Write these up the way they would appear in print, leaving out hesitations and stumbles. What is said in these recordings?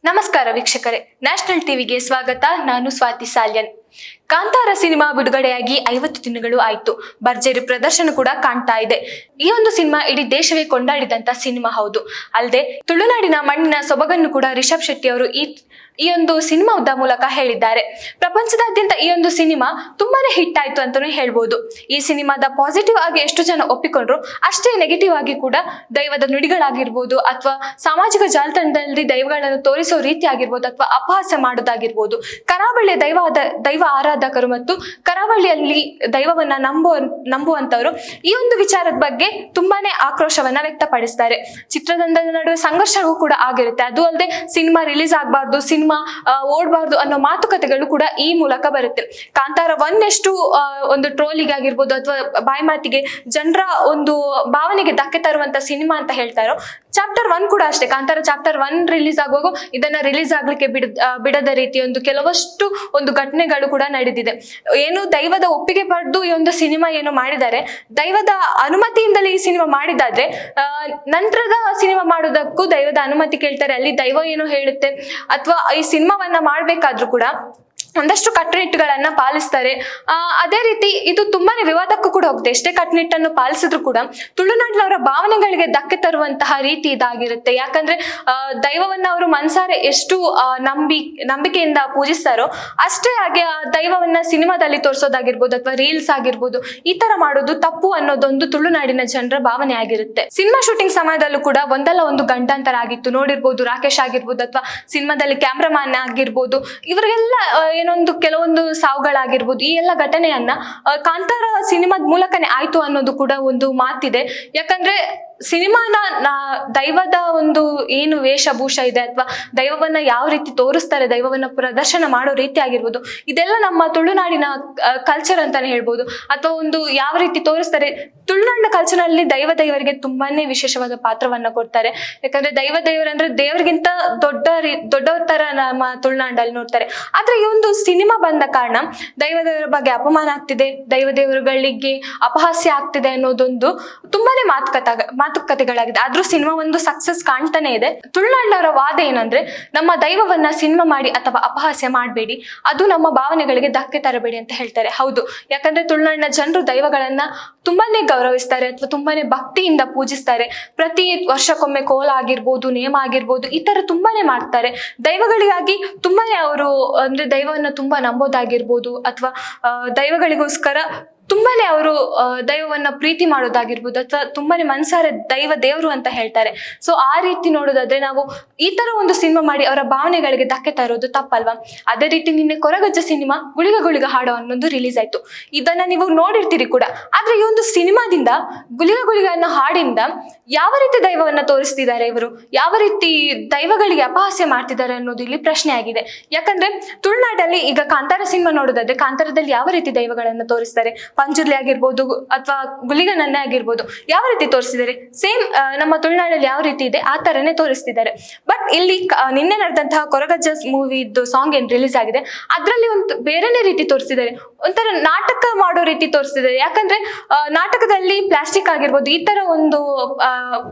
ನಮಸ್ಕಾರ ವೀಕ್ಷಕರೇ, ನ್ಯಾಷನಲ್ ಟಿವಿಗೆ ಸ್ವಾಗತ. ನಾನು ಸ್ವಾತಿ ಸಾಲ್ಯನ್. ಕಾಂತಾರ ಸಿನಿಮಾ ಬಿಡುಗಡೆಯಾಗಿ 50 ದಿನಗಳು ಆಯ್ತು. ಭರ್ಜರಿ ಪ್ರದರ್ಶನ ಕೂಡ ಕಾಣ್ತಾ ಇದೆ. ಈ ಒಂದು ಸಿನಿಮಾ ಇಡೀ ದೇಶವೇ ಕೊಂಡಾಡಿದಂತ ಸಿನಿಮಾ ಹೌದು. ಅಲ್ಲದೆ ತುಳುನಾಡಿನ ಮಣ್ಣಿನ ಸೊಬಗನ್ನು ಕೂಡ ರಿಷಬ್ ಶೆಟ್ಟಿ ಅವರು ಈ ಒಂದು ಸಿನಿಮಾದ ಮೂಲಕ ಹೇಳಿದ್ದಾರೆ. ಪ್ರಪಂಚದಾದ್ಯಂತ ಈ ಒಂದು ಸಿನಿಮಾ ತುಂಬಾನೇ ಹಿಟ್ ಆಯ್ತು ಅಂತಾನೂ ಹೇಳ್ಬೋದು. ಈ ಸಿನಿಮಾದ ಪಾಸಿಟಿವ್ ಆಗಿ ಎಷ್ಟು ಜನ ಒಪ್ಪಿಕೊಂಡ್ರು, ಅಷ್ಟೇ ನೆಗೆಟಿವ್ ಆಗಿ ಕೂಡ ದೈವದ ನುಡಿಗಳಾಗಿರ್ಬೋದು ಅಥವಾ ಸಾಮಾಜಿಕ ಜಾಲತಾಣದಲ್ಲಿ ದೈವಗಳನ್ನು ತೋರಿಸೋ ರೀತಿ ಆಗಿರ್ಬೋದು ಅಥವಾ ಅಪಹಾಸ್ಯ ಮಾಡೋದಾಗಿರ್ಬೋದು, ಕರಾವಳಿಯ ದೈವ ಆರಾಧಕರು ಮತ್ತು ಕರಾವಳಿಯಲ್ಲಿ ದೈವವನ್ನ ನಂಬುವಂತವರು ಈ ಒಂದು ವಿಚಾರದ ಬಗ್ಗೆ ತುಂಬಾನೇ ಆಕ್ರೋಶವನ್ನ ವ್ಯಕ್ತಪಡಿಸ್ತಾರೆ. ಚಿತ್ರತಂಡದ ನಡುವೆ ಸಂಘರ್ಷವೂ ಕೂಡ ಆಗಿರುತ್ತೆ. ಅದು ಅಲ್ಲದೆ ಸಿನಿಮಾ ರಿಲೀಸ್ ಆಗಬಾರ್ದು, ಸಿನಿಮಾ ಓಡಬಾರ್ದು ಅನ್ನೋ ಮಾತುಕತೆಗಳು ಕೂಡ ಈ ಮೂಲಕ ಬರುತ್ತೆ. ಕಾಂತಾರ 1 ಎಷ್ಟು ಒಂದು ಟ್ರೋಲಿಗೆ ಆಗಿರ್ಬೋದು ಅಥವಾ ಬಾಯಿ ಮಾತಿಗೆ ಜನರ ಒಂದು ಭಾವನೆಗೆ ಧಕ್ಕೆ ತರುವಂತ ಸಿನಿಮಾ ಅಂತ ಹೇಳ್ತಾರೋ, ಚಾಪ್ಟರ್ 1 ಕೂಡ ಅಷ್ಟೇ. ಕಾಂತಾರ ಚಾಪ್ಟರ್ 1 ರಿಲೀಸ್ ಆಗುವಾಗ ಇದನ್ನ ರಿಲೀಸ್ ಆಗ್ಲಿಕ್ಕೆ ಬಿಡದ ರೀತಿ ಕೆಲವಷ್ಟು ಒಂದು ಘಟನೆಗಳು ಕೂಡ ನಡೆದಿದೆ. ಏನು ದೈವದ ಒಪ್ಪಿಗೆ ಪಡೆದು ಈ ಒಂದು ಸಿನಿಮಾ ಏನು ಮಾಡಿದ್ದಾರೆ, ದೈವದ ಅನುಮತಿಯಿಂದಲೇ ಈ ಸಿನಿಮಾ ಮಾಡಿದಾದ್ರೆ ನಂತರದ ಸಿನಿಮಾ ಮಾಡೋದಕ್ಕೂ ದೈವದ ಅನುಮತಿ ಕೇಳ್ತಾರೆ. ಅಲ್ಲಿ ದೈವ ಏನು ಹೇಳುತ್ತೆ ಅಥವಾ ಈ ಸಿನಿಮಾವನ್ನ ಮಾಡ್ಬೇಕಾದ್ರೂ ಕೂಡ ಒಂದಷ್ಟು ಕಟ್ಟುನಿಟ್ಟುಗಳನ್ನ ಪಾಲಿಸ್ತಾರೆ. ಅದೇ ರೀತಿ ಇದು ತುಂಬಾನೇ ವಿವಾದಕ್ಕೂ ಕೂಡ ಹೋಗುತ್ತೆ. ಎಷ್ಟೇ ಕಟ್ಟುನಿಟ್ಟನ್ನು ಪಾಲಿಸಿದ್ರು ಕೂಡ ತುಳುನಾಡಿನವರ ಭಾವನೆಗಳಿಗೆ ಧಕ್ಕೆ ತರುವಂತಹ ರೀತಿ ಇದಾಗಿರುತ್ತೆ. ಯಾಕಂದ್ರೆ ದೈವವನ್ನ ಅವರು ಮನಸಾರೆ ಎಷ್ಟು ನಂಬಿಕೆಯಿಂದ ಪೂಜಿಸ್ತಾರೋ ಅಷ್ಟೇ ಹಾಗೆ ಆ ದೈವವನ್ನ ಸಿನಿಮಾದಲ್ಲಿ ತೋರಿಸೋದಾಗಿರ್ಬೋದು ಅಥವಾ ರೀಲ್ಸ್ ಆಗಿರ್ಬೋದು, ಈ ತರ ಮಾಡೋದು ತಪ್ಪು ಅನ್ನೋದೊಂದು ತುಳುನಾಡಿನ ಜನರ ಭಾವನೆ ಆಗಿರುತ್ತೆ. ಸಿನಿಮಾ ಶೂಟಿಂಗ್ ಸಮಯದಲ್ಲೂ ಕೂಡ ಒಂದಲ್ಲ ಒಂದು ಗಂಡಾಂತರ ಆಗಿತ್ತು. ನೋಡಿರ್ಬೋದು, ರಾಕೇಶ್ ಆಗಿರ್ಬೋದು ಅಥವಾ ಸಿನಿಮಾದಲ್ಲಿ ಕ್ಯಾಮ್ರಾಮನ್ ಆಗಿರ್ಬೋದು, ಇವರಿಗೆಲ್ಲ ಕೆಲವೊಂದು ಸಾವುಗಳಾಗಿರ್ಬೋದು, ಈ ಎಲ್ಲ ಘಟನೆಯನ್ನ ಕಾಂತಾರ ಸಿನಿಮಾದ ಮೂಲಕನೇ ಆಯ್ತು ಅನ್ನೋದು ಕೂಡ ಒಂದು ಮಾತಿದೆ. ಯಾಕಂದ್ರೆ ಸಿನಿಮಾನ ದೈವದ ಒಂದು ಏನು ವೇಷಭೂಷ ಇದೆ ಅಥವಾ ದೈವವನ್ನ ಯಾವ ರೀತಿ ತೋರಿಸ್ತಾರೆ, ದೈವವನ್ನ ಪ್ರದರ್ಶನ ಮಾಡೋ ರೀತಿ ಆಗಿರ್ಬೋದು, ಇದೆಲ್ಲ ನಮ್ಮ ತುಳುನಾಡಿನ ಕಲ್ಚರ್ ಅಂತಾನೆ ಹೇಳ್ಬೋದು. ಅಥವಾ ಒಂದು ಯಾವ ರೀತಿ ತೋರಿಸ್ತಾರೆ, ತುಳುನಾಡಿನ ಕಲ್ಚರ್ನಲ್ಲಿ ದೇವರಿಗೆ ತುಂಬಾನೇ ವಿಶೇಷವಾದ ಪಾತ್ರವನ್ನ ಕೊಡ್ತಾರೆ. ಯಾಕಂದ್ರೆ ದೇವರಂದ್ರೆ ದೇವರಿಗಿಂತ ದೊಡ್ಡವರ ತರ ನಮ್ಮ ತುಳುನಾಡಲ್ಲಿ ನೋಡ್ತಾರೆ. ಆದ್ರೆ ಈ ಒಂದು ಸಿನಿಮಾ ಬಂದ ಕಾರಣ ದೇವರ ಬಗ್ಗೆ ಅಪಮಾನ ಆಗ್ತಿದೆ, ದೇವರುಗಳಿಗೆ ಅಪಹಾಸ್ಯ ಆಗ್ತಿದೆ ಅನ್ನೋದೊಂದು ತುಂಬಾನೇ ಮಾತುಕತೆಗಳಾಗಿದೆ. ಆದ್ರೂ ಸಿನಿಮಾ ಒಂದು ಸಕ್ಸಸ್ ಕಾಣ್ತಾನೆ ಇದೆ. ತುಳುನಾಡಿನವರ ವಾದ ಏನಂದ್ರೆ, ನಮ್ಮ ದೈವವನ್ನ ಸಿನಿಮಾ ಮಾಡಿ ಅಥವಾ ಅಪಹಾಸ್ಯ ಮಾಡಬೇಡಿ, ಅದು ನಮ್ಮ ಭಾವನೆಗಳಿಗೆ ಧಕ್ಕೆ ತರಬೇಡಿ ಅಂತ ಹೇಳ್ತಾರೆ. ಹೌದು, ಯಾಕಂದ್ರೆ ತುಳುನಾಡಿನ ಜನರು ದೈವಗಳನ್ನ ತುಂಬಾನೇ ಗೌರವಿಸ್ತಾರೆ ಅಥವಾ ತುಂಬಾನೇ ಭಕ್ತಿಯಿಂದ ಪೂಜಿಸ್ತಾರೆ. ಪ್ರತಿ ವರ್ಷಕ್ಕೊಮ್ಮೆ ಕೋಲ ಆಗಿರ್ಬೋದು, ನೇಮ ಆಗಿರ್ಬೋದು, ಈ ತರ ತುಂಬಾನೇ ಮಾಡ್ತಾರೆ. ದೈವಗಳಿಗಾಗಿ ತುಂಬಾನೇ ಅವರು ಅಂದ್ರೆ ದೈವವನ್ನ ತುಂಬಾ ನಂಬೋದಾಗಿರ್ಬೋದು ಅಥವಾ ದೈವಗಳಿಗೋಸ್ಕರ ತುಂಬಾನೇ ಅವರು ದೈವವನ್ನ ಪ್ರೀತಿ ಮಾಡೋದಾಗಿರ್ಬೋದು ಅಥವಾ ತುಂಬಾನೇ ಮನಸಾರೆ ದೇವರು ಅಂತ ಹೇಳ್ತಾರೆ. ಸೊ ಆ ರೀತಿ ನೋಡೋದಾದ್ರೆ ನಾವು ಈ ತರ ಒಂದು ಸಿನಿಮಾ ಮಾಡಿ ಅವರ ಭಾವನೆಗಳಿಗೆ ಧಕ್ಕೆ ತರೋದು ತಪ್ಪಲ್ವಾ? ಅದೇ ರೀತಿ ನಿನ್ನೆ ಕೊರಗಜ್ಜ ಸಿನಿಮಾ ಗುಳಿಗ ಹಾಡೋ ಅನ್ನೋದು ರಿಲೀಸ್ ಆಯ್ತು. ಇದನ್ನ ನೀವು ನೋಡಿರ್ತೀರಿ ಕೂಡ. ಆದ್ರೆ ಈ ಒಂದು ಸಿನಿಮಾದಿಂದ ಗುಳಿಗ ಅನ್ನೋ ಹಾಡಿಂದ ಯಾವ ರೀತಿ ದೈವವನ್ನ ತೋರಿಸ್ತಿದ್ದಾರೆ ಇವರು, ಯಾವ ರೀತಿ ದೈವಗಳಿಗೆ ಅಪಹಾಸ್ಯ ಮಾಡ್ತಿದ್ದಾರೆ ಅನ್ನೋದು ಇಲ್ಲಿ ಪ್ರಶ್ನೆ ಆಗಿದೆ. ಯಾಕಂದ್ರೆ ತುಳುನಾಡಲ್ಲಿ ಈಗ ಕಾಂತಾರ ಸಿನಿಮಾ ನೋಡೋದಾದ್ರೆ ಕಾಂತಾರದಲ್ಲಿ ಯಾವ ರೀತಿ ದೈವಗಳನ್ನ ತೋರಿಸ್ತಾರೆ, ಪಂಜುರ್ಲಿ ಆಗಿರ್ಬೋದು ಅಥವಾ ಗುಳಿಗನನ್ನೇ ಆಗಿರ್ಬೋದು, ಯಾವ ರೀತಿ ತೋರಿಸ್ತಿದ್ದಾರೆ ಸೇಮ್ ನಮ್ಮ ತುಳುನಾಡಲ್ಲಿ ಯಾವ ರೀತಿ ಇದೆ ಆ ತರನೇ ತೋರಿಸ್ತಿದ್ದಾರೆ. ಬಟ್ ಇಲ್ಲಿ ನಿನ್ನೆ ನಡೆದಂತಹ ಕೊರಗಜ್ಜ ಮೂವಿದು ಸಾಂಗ್ ಏನ್ ರಿಲೀಸ್ ಆಗಿದೆ ಅದ್ರಲ್ಲಿ ಒಂದು ಬೇರೆನೇ ರೀತಿ ತೋರಿಸ್ತಿದ್ದಾರೆ. ಒಂಥರ ನಾಟಕ ಮಾಡೋ ರೀತಿ ತೋರಿಸ್ತಿದ್ದಾರೆ. ಯಾಕಂದ್ರೆ ನಾಟಕದಲ್ಲಿ ಪ್ಲಾಸ್ಟಿಕ್ ಆಗಿರ್ಬೋದು ಈ ತರ ಒಂದು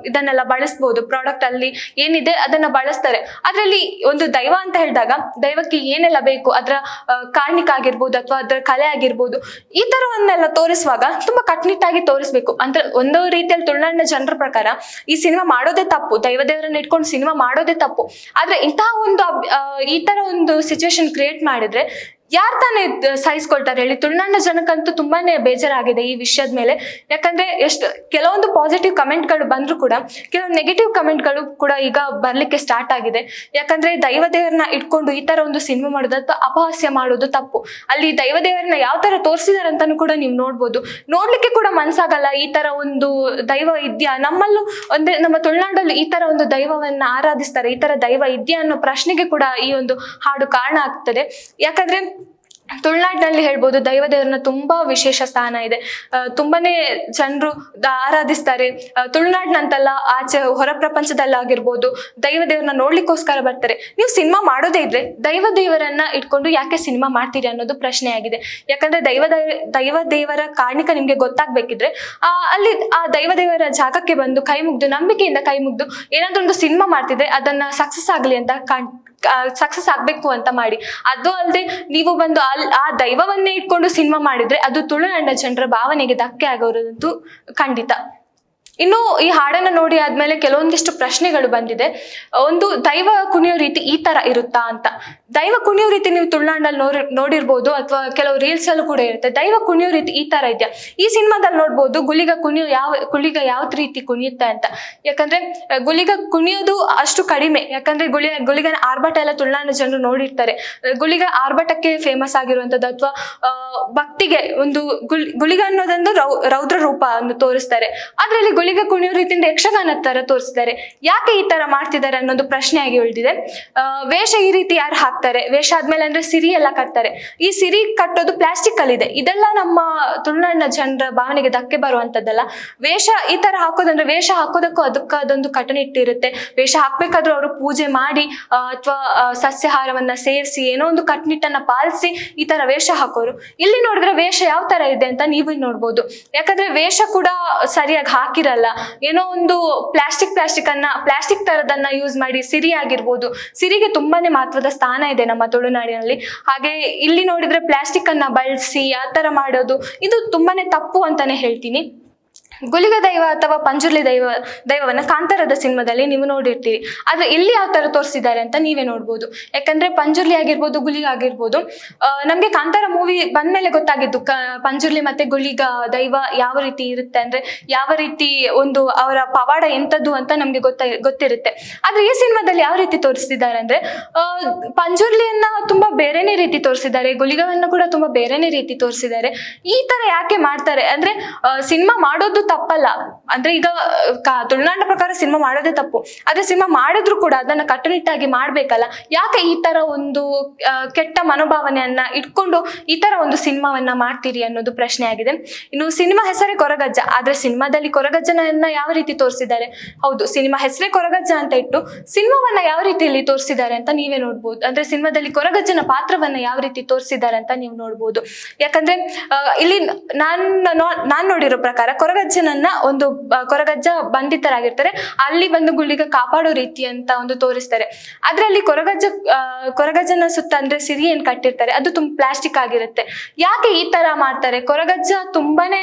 ಇದನ್ನೆಲ್ಲ ಬಳಸ್ಬೋದು, ಪ್ರಾಡಕ್ಟ್ ಅಲ್ಲಿ ಏನಿದೆ ಅದನ್ನ ಬಳಸ್ತಾರೆ. ಅದ್ರಲ್ಲಿ ಒಂದು ದೈವ ಅಂತ ಹೇಳಿದಾಗ ದೈವಕ್ಕೆ ಏನೆಲ್ಲ ಬೇಕು, ಅದರ ಕಾರ್ಣಿಕ ಆಗಿರ್ಬೋದು ಅಥವಾ ಅದರ ಕಲೆ ಆಗಿರ್ಬೋದು, ಈ ತರವನ್ನೆಲ್ಲ ತೋರಿಸುವಾಗ ತುಂಬಾ ಕಟ್ಟುನಿಟ್ಟಾಗಿ ತೋರಿಸ್ಬೇಕು ಅಂತ ಒಂದು ರೀತಿಯಲ್ಲಿ ತುಳುನಾಡಿನ ಜನರ ಪ್ರಕಾರ ಈ ಸಿನಿಮಾ ಮಾಡೋದೇ ತಪ್ಪು, ದೇವರನ್ನ ಇಟ್ಕೊಂಡು ಸಿನಿಮಾ ಮಾಡೋದೇ ತಪ್ಪು. ಆದ್ರೆ ಇಂತಹ ಒಂದು ಈ ತರ ಒಂದು ಸಿಚುವೇಶನ್ ಕ್ರಿಯೇಟ್ ಮಾಡಿದ್ರೆ ಯಾರು ತಾನೇ ಸಹಿಸ್ಕೊಳ್ತಾರೆ ಹೇಳಿ? ತುಳುನಾಡಿನ ಜನಕ್ಕಂತೂ ತುಂಬಾನೇ ಬೇಜಾರಾಗಿದೆ ಈ ವಿಷಯದ ಮೇಲೆ. ಯಾಕಂದ್ರೆ ಕೆಲವೊಂದು ಪಾಸಿಟಿವ್ ಕಮೆಂಟ್ಗಳು ಬಂದ್ರು ಕೂಡ ಕೆಲವೊಂದು ನೆಗೆಟಿವ್ ಕಮೆಂಟ್ಗಳು ಕೂಡ ಈಗ ಬರ್ಲಿಕ್ಕೆ ಸ್ಟಾರ್ಟ್ ಆಗಿದೆ. ಯಾಕಂದ್ರೆ ದೇವರನ್ನ ಇಟ್ಕೊಂಡು ಈ ತರ ಒಂದು ಸಿನಿಮಾ ಮಾಡೋದು ಅಥವಾ ಅಪಹಾಸ್ಯ ಮಾಡೋದು ತಪ್ಪು. ಅಲ್ಲಿ ದೇವರನ್ನ ಯಾವ ತರ ತೋರಿಸಿದಾರೆ ಅಂತಾನು ಕೂಡ ನೀವು ನೋಡ್ಬೋದು. ನೋಡ್ಲಿಕ್ಕೆ ಕೂಡ ಮನ್ಸಾಗಲ್ಲ, ಈ ತರ ಒಂದು ದೈವ ಇದ್ಯಾ ನಮ್ಮಲ್ಲೂ, ಅಂದ್ರೆ ನಮ್ಮ ತುಳುನಾಡಲ್ಲಿ ಈ ತರ ಒಂದು ದೈವವನ್ನ ಆರಾಧಿಸ್ತಾರೆ, ಈ ತರ ದೈವ ಇದ್ಯಾ ಅನ್ನೋ ಪ್ರಶ್ನೆಗೆ ಕೂಡ ಈ ಒಂದು ಹಾಡು ಕಾರಣ ಆಗ್ತದೆ. ಯಾಕಂದ್ರೆ ತುಳುನಾಡಿನಲ್ಲಿ ಹೇಳ್ಬೋದು ದೇವರನ್ನ ತುಂಬಾ ವಿಶೇಷ ಸ್ಥಾನ ಇದೆ. ತುಂಬಾನೇ ಜನರು ಆರಾಧಿಸ್ತಾರೆ. ತುಳುನಾಡಿನಂತಲ್ಲ, ಆಚೆ ಹೊರ ಪ್ರಪಂಚದಲ್ಲಾಗಿರ್ಬೋದು ದೇವರನ್ನ ನೋಡ್ಲಿಕ್ಕೋಸ್ಕರ ಬರ್ತಾರೆ. ನೀವು ಸಿನಿಮಾ ಮಾಡೋದೇ ಇದ್ರೆ ದೇವರನ್ನ ಇಟ್ಕೊಂಡು ಯಾಕೆ ಸಿನಿಮಾ ಮಾಡ್ತೀರಿ ಅನ್ನೋದು ಪ್ರಶ್ನೆ ಆಗಿದೆ. ಯಾಕಂದ್ರೆ ದೇವರ ಕಾರಣಿಕ ನಿಮ್ಗೆ ಗೊತ್ತಾಗ್ಬೇಕಿದ್ರೆ ಅಲ್ಲಿ ಆ ದೇವರ ಜಾಗಕ್ಕೆ ಬಂದು ಕೈ ಮುಗ್ದು, ನಂಬಿಕೆಯಿಂದ ಕೈ ಮುಗ್ದು ಏನಾದ್ರೂ ಒಂದು ಸಿನಿಮಾ ಮಾಡ್ತಿದ್ರೆ ಅದನ್ನ ಸಕ್ಸಸ್ ಆಗ್ಲಿ ಅಂತ ಸಕ್ಸಸ್ ಆಗ್ಬೇಕು ಅಂತ ಮಾಡಿ. ಅದು ಅಲ್ಲದೆ ನೀವು ಬಂದು ಆ ದೈವವನ್ನೇ ಇಟ್ಕೊಂಡು ಸಿನಿಮಾ ಮಾಡಿದ್ರೆ ಅದು ತುಳುನಾಡಿನ ಜನರ ಭಾವನೆಗೆ ಧಕ್ಕೆ ಆಗೋದಂತೂ ಖಂಡಿತ. ಇನ್ನು ಈ ಹಾಡನ್ನ ನೋಡಿ ಆದ್ಮೇಲೆ ಕೆಲವೊಂದಿಷ್ಟು ಪ್ರಶ್ನೆಗಳು ಬಂದಿದೆ. ಒಂದು ದೈವ ಕುಣಿಯೋ ರೀತಿ ಈ ತರ ಇರುತ್ತಾ ಅಂತ. ದೈವ ಕುಣಿಯೋ ರೀತಿ ನೀವು ತುಳುನಾಡಲ್ಲಿ ನೋಡಿರ್ಬೋದು, ಅಥವಾ ಕೆಲವು ರೀಲ್ಸ್ ಅಲ್ಲೂ ಕೂಡ ಇರುತ್ತೆ. ದೈವ ಕುಣಿಯೋ ರೀತಿ ಈ ತರ ಇದೆಯಾ? ಈ ಸಿನಿಮಾದಲ್ಲಿ ನೋಡ್ಬೋದು ಗುಳಿಗ ಯಾವ ರೀತಿ ಕುಣಿಯುತ್ತೆ ಅಂತ. ಯಾಕಂದ್ರೆ ಗುಳಿಗ ಕುಣಿಯೋದು ಅಷ್ಟು ಕಡಿಮೆ. ಯಾಕಂದ್ರೆ ಗುಳಿಗನ ಆರ್ಭಟ ಎಲ್ಲ ತುಳುನಾಡಿನ ಜನರು ನೋಡಿರ್ತಾರೆ. ಗುಳಿಗ ಆರ್ಭಟಕ್ಕೆ ಫೇಮಸ್ ಆಗಿರುವಂತದ್ದು, ಅಥವಾ ಭಕ್ತಿಗೆ ಒಂದು ಗುಳಿಗ ಅನ್ನೋದೊಂದು ರೌದ್ರ ರೂಪ ಅನ್ನು ತೋರಿಸ್ತಾರೆ. ಅದ್ರಲ್ಲಿ ಗುಳಿಗ ಕುಣಿಯೋ ರೀತಿಯಿಂದ ಯಕ್ಷಗಾನ ತರ ತೋರಿಸಿದ್ದಾರೆ. ಯಾಕೆ ಈ ತರ ಮಾಡ್ತಿದ್ದಾರೆ ಅನ್ನೋದು ಪ್ರಶ್ನೆ ಆಗಿ ಉಳಿದಿದೆ. ವೇಷ ಈ ರೀತಿ ಯಾರು ಹಾಕ್ತಾರೆ? ವೇಷ ಆದ್ಮೇಲೆ ಅಂದ್ರೆ ಸಿರಿ ಎಲ್ಲ ಕಟ್ತಾರೆ. ಈ ಸಿರಿ ಕಟ್ಟೋದು ಪ್ಲಾಸ್ಟಿಕ್ ಅಲ್ಲಿ ಇದೆ. ಇದೆಲ್ಲ ನಮ್ಮ ತುಳುನಾಡಿನ ಜನರ ಭಾವನೆಗೆ ಧಕ್ಕೆ ಬರುವಂತದ್ದಲ್ಲ. ವೇಷ ಈ ತರ ಹಾಕೋದಂದ್ರೆ ವೇಷ ಹಾಕೋದಕ್ಕೂ ಅದೊಂದು ಕಟ್ಟುನಿಟ್ಟಿರುತ್ತೆ. ವೇಷ ಹಾಕ್ಬೇಕಾದ್ರೂ ಅವರು ಪೂಜೆ ಮಾಡಿ ಅಥವಾ ಸಸ್ಯಾಹಾರವನ್ನ ಸೇರಿಸಿ ಏನೋ ಒಂದು ಕಟ್ಟುನಿಟ್ಟನ್ನ ಪಾಲಿಸಿ ಈ ತರ ವೇಷ ಹಾಕೋರು. ಇಲ್ಲಿ ನೋಡಿದ್ರೆ ವೇಷ ಯಾವ ತರ ಇದೆ ಅಂತ ನೀವು ನೋಡ್ಬೋದು. ಯಾಕಂದ್ರೆ ವೇಷ ಕೂಡ ಸರಿಯಾಗಿ ಹಾಕಿರಲ್ಲ. ಏನೋ ಒಂದು ಪ್ಲಾಸ್ಟಿಕ್ ತರದನ್ನ ಯೂಸ್ ಮಾಡಿ ಸಿರಿ ಆಗಿರ್ಬೋದು. ಸಿರಿಗೆ ತುಂಬಾನೇ ಮಹತ್ವದ ಸ್ಥಾನ ಇದೆ ನಮ್ಮ ತುಳುನಾಡಿನಲ್ಲಿ. ಹಾಗೆ ಇಲ್ಲಿ ನೋಡಿದ್ರೆ ಪ್ಲಾಸ್ಟಿಕ್ ಅನ್ನ ಬಳಸಿ ಆ ತರ ಮಾಡೋದು ಇದು ತುಂಬಾನೇ ತಪ್ಪು ಅಂತಾನೆ ಹೇಳ್ತೀನಿ. ಗುಳಿಗ ದೈವ ಅಥವಾ ಪಂಜುರ್ಲಿ ದೈವವನ್ನ ಕಾಂತಾರದ ಸಿನಿಮಾದಲ್ಲಿ ನೀವು ನೋಡಿರ್ತೀರಿ. ಆದ್ರೆ ಇಲ್ಲಿ ಯಾವ ತರ ತೋರಿಸಿದ್ದಾರೆ ಅಂತ ನೀವೇ ನೋಡ್ಬೋದು. ಯಾಕಂದ್ರೆ ಪಂಜುರ್ಲಿ ಆಗಿರ್ಬೋದು, ಗುಳಿಗ ಆಗಿರ್ಬೋದು, ನಮ್ಗೆ ಕಾಂತಾರ ಮೂವಿ ಬಂದ್ಮೇಲೆ ಗೊತ್ತಾಗಿದ್ದು ಪಂಜುರ್ಲಿ ಮತ್ತೆ ಗುಳಿಗ ದೈವ ಯಾವ ರೀತಿ ಇರುತ್ತೆ, ಅಂದ್ರೆ ಯಾವ ರೀತಿ ಒಂದು ಅವರ ಪವಾಡ ಎಂತದ್ದು ಅಂತ ನಮ್ಗೆ ಗೊತ್ತಿರುತ್ತೆ. ಆದ್ರೆ ಈ ಸಿನಿಮಾದಲ್ಲಿ ಯಾವ ರೀತಿ ತೋರಿಸಿದ್ದಾರೆ ಅಂದ್ರೆ ಪಂಜುರ್ಲಿಯನ್ನ ತುಂಬಾ ಬೇರೆನೇ ರೀತಿ ತೋರಿಸಿದ್ದಾರೆ, ಗುಳಿಗವನ್ನ ಕೂಡ ತುಂಬಾ ಬೇರೆನೇ ರೀತಿ ತೋರಿಸಿದ್ದಾರೆ. ಈ ತರ ಯಾಕೆ ಮಾಡ್ತಾರೆ ಅಂದ್ರೆ ಸಿನಿಮಾ ಮಾಡೋದು ತಪ್ಪಲ್ಲ. ಅಂದ್ರೆ ಈಗ ತುಳುನಾಡಿನ ಪ್ರಕಾರ ಸಿನಿಮಾ ಮಾಡೋದೇ ತಪ್ಪು. ಆದ್ರೆ ಸಿನಿಮಾ ಮಾಡಿದ್ರು ಕೂಡ ಅದನ್ನ ಕಟ್ಟುನಿಟ್ಟಾಗಿ ಮಾಡ್ಬೇಕಲ್ಲ. ಯಾಕೆ ಈ ತರ ಒಂದು ಕೆಟ್ಟ ಮನೋಭಾವನೆಯನ್ನ ಇಟ್ಕೊಂಡು ಈ ತರ ಒಂದು ಸಿನಿಮಾವನ್ನ ಮಾಡ್ತೀರಿ ಅನ್ನೋದು ಪ್ರಶ್ನೆ ಆಗಿದೆ. ಇನ್ನು ಸಿನಿಮಾ ಹೆಸರೇ ಕೊರಗಜ್ಜ. ಆದ್ರೆ ಸಿನಿಮಾದಲ್ಲಿ ಕೊರಗಜ್ಜನನ್ನ ಯಾವ ರೀತಿ ತೋರಿಸಿದ್ದಾರೆ? ಹೌದು, ಸಿನಿಮಾ ಹೆಸರೇ ಕೊರಗಜ್ಜ ಅಂತ ಇಟ್ಟು ಸಿನಿಮಾವನ್ನ ಯಾವ ರೀತಿಯಲ್ಲಿ ತೋರಿಸಿದ್ದಾರೆ ಅಂತ ನೀವೇ ನೋಡ್ಬೋದು. ಅಂದ್ರೆ ಸಿನಿಮಾದಲ್ಲಿ ಕೊರಗಜ್ಜನ ಪಾತ್ರವನ್ನ ಯಾವ ರೀತಿ ತೋರಿಸಿದ್ದಾರೆ ಅಂತ ನೀವು ನೋಡ್ಬೋದು. ಯಾಕಂದ್ರೆ ಇಲ್ಲಿ ನಾನ್ ನೋಡಿರೋ ಪ್ರಕಾರ ಕೊರಗಜ್ಜನನ್ನ ಒಂದು ಕೊರಗಜ್ಜ ಬಂಧಿತರಾಗಿರ್ತಾರೆ, ಅಲ್ಲಿ ಬಂದು ಗುಳಿಗ ಕಾಪಾಡೋ ರೀತಿ ಅಂತ ಒಂದು ತೋರಿಸ್ತಾರೆ. ಅದ್ರಲ್ಲಿ ಕೊರಗಜ್ಜನ ಸುತ್ತ ಅಂದ್ರೆ ಸಿರಿ ಏನ್ ಕಟ್ಟಿರ್ತಾರೆ ಅದು ತುಂಬಾ ಪ್ಲಾಸ್ಟಿಕ್ ಆಗಿರುತ್ತೆ. ಯಾಕೆ ಈ ತರ ಮಾಡ್ತಾರೆ? ಕೊರಗಜ್ಜ ತುಂಬಾನೇ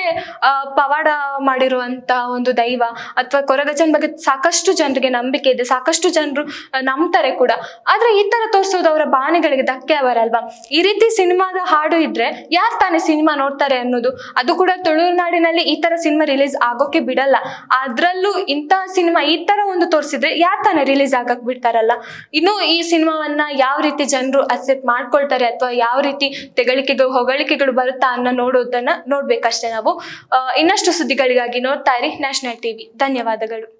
ಪವಾಡ ಮಾಡಿರುವಂತ ಒಂದು ದೈವ, ಅಥವಾ ಕೊರಗಜ್ಜನ ಬಗ್ಗೆ ಸಾಕಷ್ಟು ಜನರಿಗೆ ನಂಬಿಕೆ ಇದೆ, ಸಾಕಷ್ಟು ಜನರು ನಂಬ್ತಾರೆ ಕೂಡ. ಆದ್ರೆ ಈ ತರ ತೋರಿಸೋದು ಅವರ ಭಾವನೆಗಳಿಗೆ ಧಕ್ಕೆ ಬರಲ್ವಾ? ಈ ರೀತಿ ಸಿನಿಮಾದ ಹಾಡು ಇದ್ರೆ ಯಾರು ತಾನೇ ಸಿನಿಮಾ ನೋಡ್ತಾರೆ ಅನ್ನೋದು. ಅದು ಕೂಡ ತುಳುನಾಡಿನಲ್ಲಿ ಈ ತರ ಸಿನಿಮಾ ರಿಲೀಸ್ ಆಗೋಕೆ ಬಿಡಲ್ಲ. ಅದ್ರಲ್ಲೂ ಇಂತಹ ಸಿನಿಮಾ ಈ ತರ ಒಂದು ತೋರಿಸಿದ್ರೆ ಯಾರು ತಾನೇ ರಿಲೀಸ್ ಆಗಕ್ ಬಿಡ್ತಾರಲ್ಲ. ಇನ್ನು ಈ ಸಿನಿಮಾವನ್ನ ಯಾವ ರೀತಿ ಜನರು ಅಕ್ಸೆಪ್ಟ್ ಮಾಡ್ಕೊಳ್ತಾರೆ, ಅಥವಾ ಯಾವ ರೀತಿ ಹೊಗಳಿಕೆಗಳು ಬರುತ್ತಾ ಅನ್ನೋ ನೋಡೋದನ್ನ ನೋಡ್ಬೇಕಷ್ಟೇ ನಾವು. ಇನ್ನಷ್ಟು ಸುದ್ದಿಗಳಿಗಾಗಿ ನೋಡ್ತಾ ಇರಿ ನ್ಯಾಷನಲ್ ಟಿವಿ. ಧನ್ಯವಾದಗಳು.